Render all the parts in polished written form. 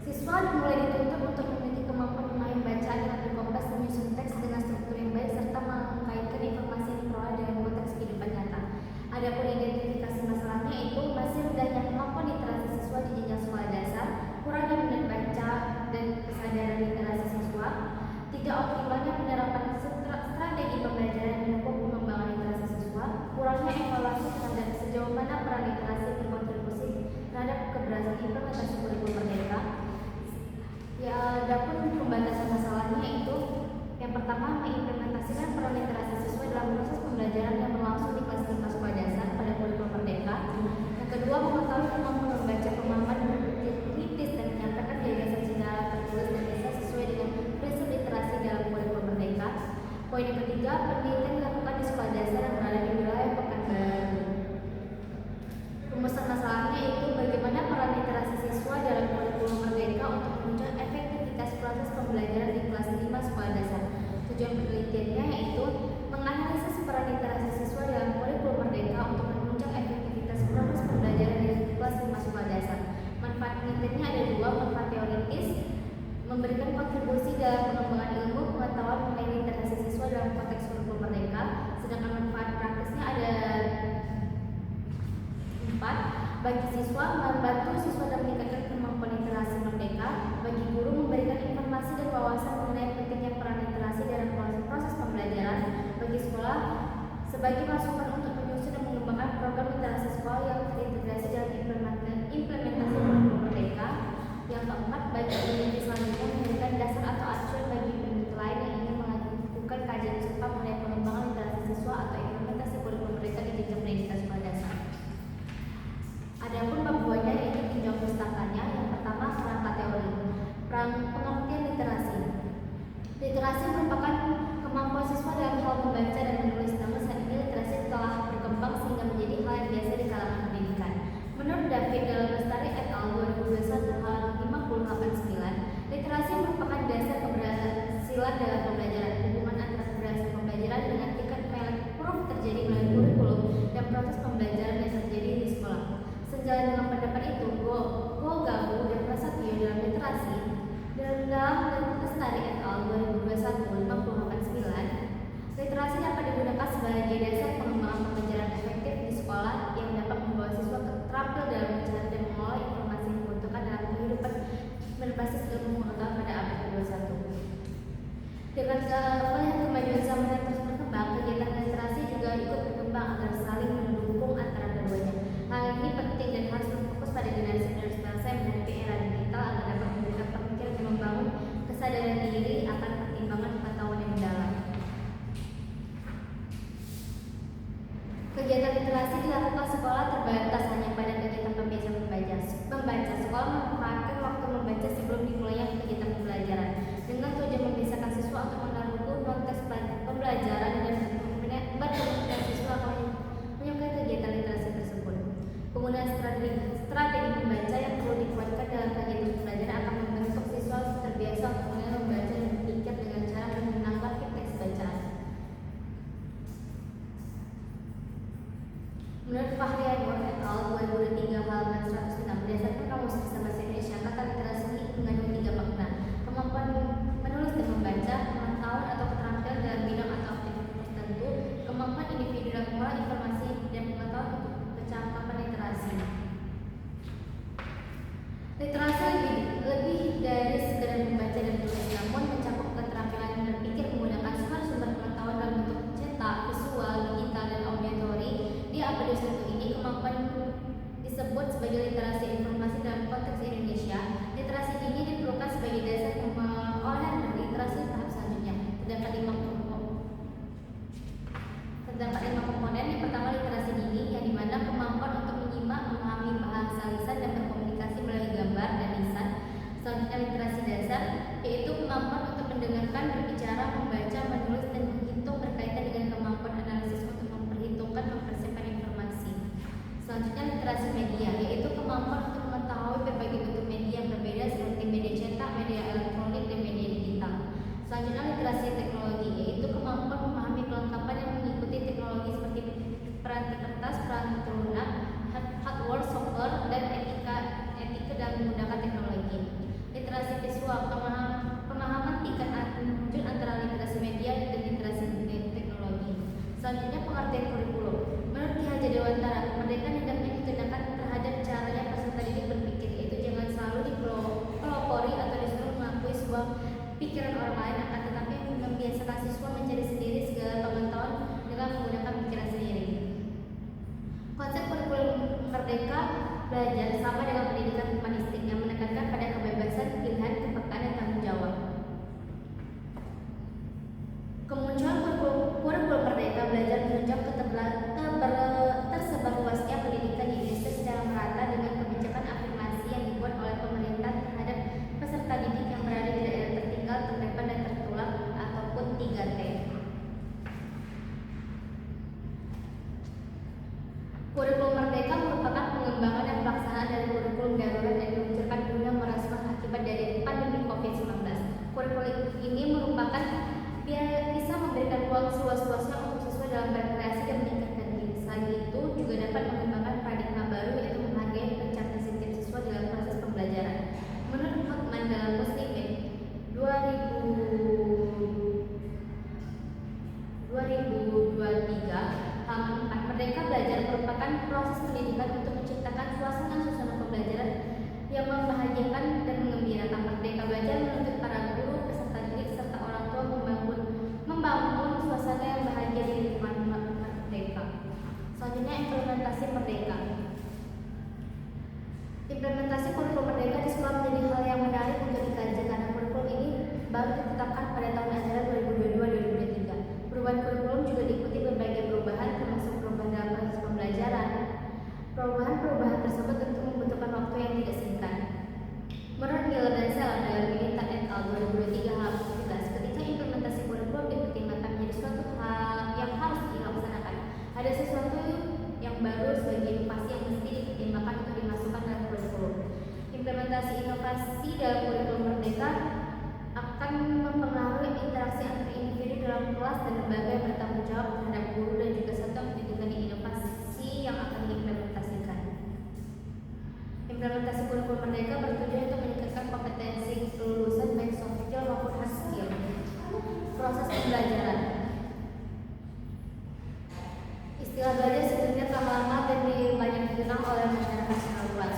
Siswa mulai dituntut untuk memiliki kemampuan memahami bacaan yang lebih kompleks, menyusun teks dengan struktur yang baik, serta mengkaitkan informasi yang diperoleh dengan konteks kehidupan nyata. Adapun identifikasi masalahnya itu masih rendahnya kemampuan literasi siswa di jenjang sekolah dasar, kurangnya minat baca dan kesadaran literasi siswa, tidak optimalnya penerapan strategi pembelajaran yang mendukung pengembangan literasi siswa, kurangnya evaluasi terhadap sejauh mana peran literasi berkontribusi terhadap keberhasilan implementasi kurikulum merdeka. Ya, adapun pembatasan masalahnya itu yang pertama, mengimplementasikan peran literasi siswa dalam proses pembelajaran yang berlangsung di kelas 5 sekolah dasar pada kurikulum merdeka. Yang kedua, mengetahui kemampuan membaca, pemahaman, berpikir kritis dan menyampaikan gagasan secara tertulis dan bisa sesuai dengan prinsip literasi dalam kurikulum merdeka. Poin yang ketiga, penelitian dilakukan di sekolah dasar yang berada di wilayah Pekanbaru. Rumusan masalahnya itu bagaimana peran literasi siswa dalam kurikulum merdeka untuk menunjang efektivitas proses pembelajaran di kelas 5 sekolah dasar. Tujuan penelitiannya yaitu menganalisis peran literasi siswa dalam kurikulum merdeka untuk menunjang efektivitas proses pembelajaran di kelas 5 sekolah dasar. Manfaat penelitiannya ada dua, manfaat teoritis, memberikan kontribusi dalam pengembangan ilmu pengetahuan mengenai literasi siswa dalam konteks kurikulum merdeka, sedangkan manfaat praktisnya ada 4. Bagi siswa, membantu siswa dalam meningkatkan kemampuan literasi merdeka. Bagi guru, memberikan informasi dan wawasan mengenai pentingnya peran literasi dalam proses pembelajaran. Bagi sekolah, sebagai masukan untuk menyusun dan mengembangkan program literasi sekolah yang terintegrasi dalam implementasi kurikulum merdeka. Yang keempat, bagi peneliti selanjutnya memberikan dasar atau acuan bagi peneliti lain yang ingin melakukan kajian serupa mengenai pengembangan literasi siswa atau implementasi kurikulum merdeka di jenjang pendidikan sekolah dasar. Adapun bab 2-nya yaitu tinjau pustakanya. Yang pertama, kerangka teori. Pengertian literasi. Literasi merupakan kemampuan siswa dalam hal membaca dan menulis. Namun saat ini literasi telah berkembang sehingga menjadi hal yang biasa di kalangan pendidikan. Menurut David Dalla Lestari et al. 2021 halaman 589, literasi merupakan dasar keberhasilan dalam pembelajaran. Hubungan antara keberhasilan pembelajaran dengan tingkat pelet huruf terjadi melalui kurikulum dan proses pembelajaran yang terjadi di sekolah. Sejalan dengan pendapat itu, Gabu dan Prasetyo dalam literasi dalam Lestari et al. 2021 589, literasi dapat digunakan sebagai dasar pengembangan pembelajaran efektif di sekolah yang dapat membawa siswa terampil dalam mencari dan mengolah informasi yang dibutuhkan dalam kehidupan berbasis ilmu pengetahuan pada abad ke-21. Dengan kemajuan zaman yang terus berkembang, kegiatan literasi juga ikut berkembang agar saling mendukung antara keduanya. Hal ini penting dan harus berfokus pada generasi-generasi bangsa yang menghadapi era digital agar dapat memberikan pemikiran dan membangun kesadaran diri akan pertimbangan pengetahuan yang mendalam. Kegiatan literasi dilakukan sekolah terbatas hanya pada kegiatan pembiasaan membaca. Sekolah memanfaatkan waktu membaca sebelum dimulainya kegiatan pembelajaran dengan tujuan membiasakan siswa untuk menaruh konteks pembelajaran dan berkomunikasi siswa menyukai kegiatan literasi tersebut. Penggunaan strategi membaca yang perlu dikuatkan dalam kegiatan pembelajaran akan membentuk siswa terbiasa untuk mulai membaca dan berpikir dengan cara menanggapi teks bacaan. Menurut Fahrianur et al. 2003 halaman 106, berdasarkan Kamus Besar Bahasa Indonesia, kata literasi mengandung 3 makna: kemampuan menulis dan membaca, pengetahuan atau keterampilan dalam bidang atau aktivitas tertentu, kemampuan individu dalam mengolah informasi, dan pengetahuan untuk kecakapan literasi. Literasi lebih dari sekedar membaca dan menulis, namun mencakup keterampilan berpikir menggunakan sumber-sumber pengetahuan dalam bentuk cetak, visual, digital, dan auditori. Di abad 21 ini, kemampuan disebut sebagai literasi informasi dalam konteks Indonesia. Literasi ini diperlukan sebagai dasar pengolahan literasi tahap selanjutnya. Terdapat 5 komponen. Yang pertama, literasi dini, yang dimana kemampuan untuk menyimak, memahami bahasa lisan dan berkomunikasi melalui gambar dan lisan. Selanjutnya, literasi pikiran orang lain, akan tetapi membiasakan siswa mencari sendiri segala pengetahuan dengan menggunakan pikiran sendiri. Konsep kurikulum merdeka belajar sama dengan pendidikan humanistik yang menekankan pada kebebasan pilihan, kepekaan, dan tanggung jawab. Kemunculan kurikulum merdeka belajar menunjang tersebarluasnya pendidikan di Indonesia secara merata dengan kebijakan afirmasi yang dibuat oleh pemerintah terhadap peserta didik yang berada di daerah tertinggal, terdepan, dan tertular ataupun 3T. Kurikulum merdeka merupakan pengembangan dan pelaksanaan dari kurikulum darurat yang diluncurkan guna merespons akibat dari pandemi COVID-19. Kurikulum ini merupakan bisa memberikan ruang seluas-luasnya untuk siswa dalam berkreasi dan meningkatkan diri. Selain itu juga dapat mengembangkan paradigma baru, yaitu menghargai pencapaian setiap siswa dalam proses pembelajaran. Menurut Hotman dalam Muslimin 2023 halaman 4, merdeka belajar merupakan proses pendidikan untuk menciptakan suasana pembelajaran yang membahagiakan dan mengembirakan. Merdeka belajar menuntut para guru, peserta didik, serta orang tua membangun suasana yang bahagia di lingkungan merdeka. Selanjutnya, implementasi merdeka. Implementasi kurikulum merdeka di sekolah menjadi hal yang menarik untuk dikaji karena kurikulum ini baru ditetapkan pada tahun ajaran 2022-2023. Perubahan kurikulum juga diikuti berbagai perubahan, termasuk perubahan dalam proses pembelajaran. Perubahan tersebut tentu membutuhkan waktu yang tidak singkat. Menurut Miller dan Sela dalam Militan et al. 2023 halaman 17, ketika implementasi kurikulum dipertimbangkan menjadi suatu hal yang harus dilaksanakan, ada sesuatu yang baru sebagai inovasi yang mesti dipertimbangkan untuk dimasukkan dalam kurikulum. Implementasi inovasi dalam kurikulum merdeka akan mempengaruhi interaksi antar individu dalam kelas dan lembaga yang bertanggung jawab terhadap guru dan juga satuan pendidikan di inovasi yang akan diimplementasikan. Implementasi kurikulum merdeka bertujuan untuk meningkatkan kompetensi kelulusan baik soft skill maupun hard skill. Proses pembelajaran. Istilah belajar sebenarnya telah lama dan banyak dikenal oleh masyarakat secara luas.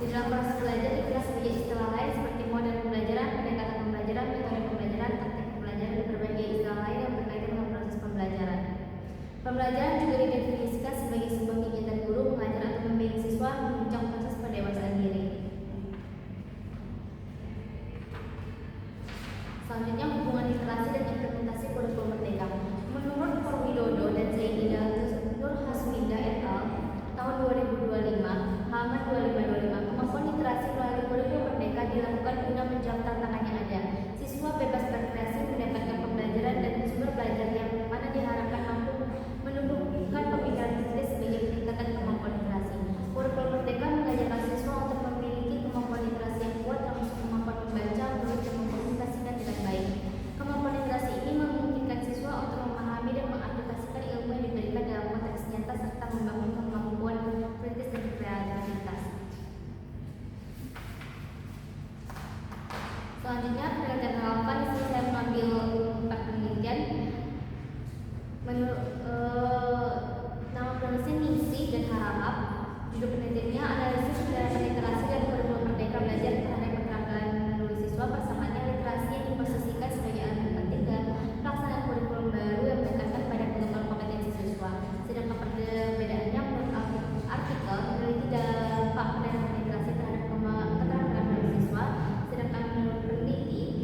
Di dalam proses belajar dikenal sebagai istilah lain seperti model pembelajaran, pendekatan pembelajaran, metode pembelajaran, taktik pembelajaran, dan berbagai istilah lain yang berkaitan dengan proses pembelajaran. Pembelajaran juga didefinisikan sebagai sebuah kegiatan guru mengajar atau membimbing siswa menunjang proses pendewasaan diri. Selanjutnya, hubungan literasi dan implementasi kurikulum merdeka. Menurut Korwidodo dan Zainida Nur Hasminda et al. Tahun 2025, halaman 2525, kemampuan literasi melalui kurikulum merdeka dilakukan guna menjawab tantangan yang ada. Siswa bebas berkreasi mendapatkan pembelajaran dan sumber belajar yang mana diharapkan mampu menumbuhkan pemikiran kritis sebagai peningkatan kemampuan literasi. Kurikulum merdeka mengajarkan siswa untuk memiliki kemampuan literasi yang kuat, termasuk kemampuan membaca, menulis, dan mengkomunikasikan dengan baik. Kemampuan literasi ini memungkinkan siswa untuk memahami dan mengaplikasikan ilmu yang diberikan dalam konteks nyata serta membangun kemampuan kritis dan kreativitas. Selanjutnya, penelitian relevan di sini saya mengambil 4 penelitian. Menurut nama penulisnya Ningsih dan Harahap. Judul penelitiannya analisis penerapan literasi dan kurikulum merdeka belajar terhadap keterampilan menulis siswa, persamaannya literasi yang diposisikan sebagai elemen penting dalam pelaksanaan kurikulum baru yang menekankan pada pengembangan kompetensi siswa. Sedangkan perbedaannya menurut artikel meneliti dampak penerapan literasi terhadap keterampilan menulis siswa, sedangkan menurut peneliti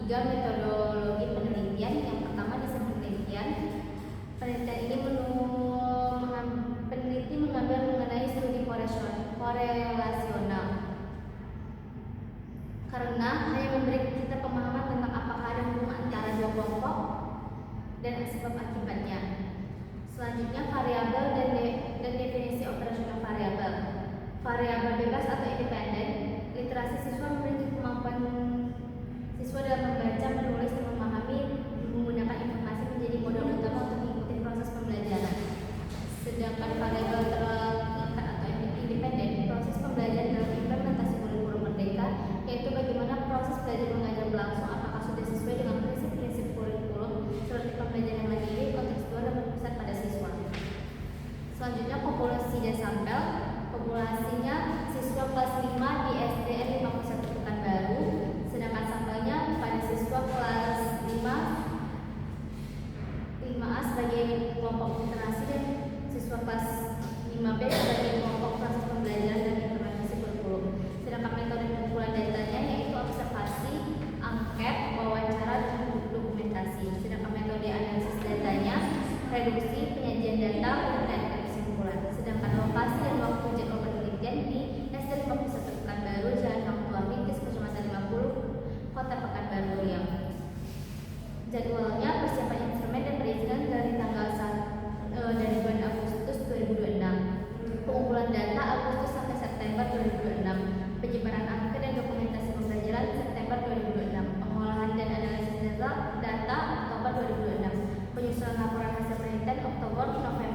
3 metodologi penelitian. Yang pertama desain penelitian. Penelitian ini peneliti mengambil mengenai studi korelasional karena hanya memberi kita pemahaman tentang apakah ada hubungan antara dua kelompok dan sebab akibatnya. Selanjutnya variabel dan definisi operasional variabel. Variabel bebas atau independen. Literasi siswa memiliki kemampuan siswa dalam membaca, menulis, dan memahami menggunakan informasi menjadi modal utama untuk mengikuti proses pembelajaran. Sedangkan variabel terangkat atau independen, proses pembelajaran dalam implementasi kurikulum merdeka, yaitu bagaimana proses belajar mengajar berlangsung, apakah sudah sesuai dengan prinsip-prinsip kurikulum seperti pembelajaran mandiri, kontekstual, dan berpusat pada siswa. Selanjutnya populasi dan sampel. Populasinya siswa kelas 5 di SDN 51 Pekanbaru, sedangkan sampelnya pada siswa kelas 5A sebagai kelompok literasi dan siswa kelas 5B sebagai kelompok proses pembelajaran dan implementasi kurikulum. Sedangkan metode pengumpulan datanya yaitu observasi, angket, wawancara, dan dokumentasi. Sedangkan metode analisis datanya reduksi, penyajian data, dan kesimpulan. Sedangkan lokasi dan waktu jadwal penelitian di SDN 51 Pekanbaru, Jalan Hang Tuah Rintis, Kecamatan 50, Kota Pekanbaru Riau. Jadwalnya persiapan instrumen dan perizinan dari dari bulan Agustus 2026. Pengumpulan data Agustus sampai September 2026. Penyebaran angka dan dokumentasi pembelajaran September 2026. Pengolahan dan analisis data Oktober 2026. Penyusunan laporan hasil penelitian Oktober November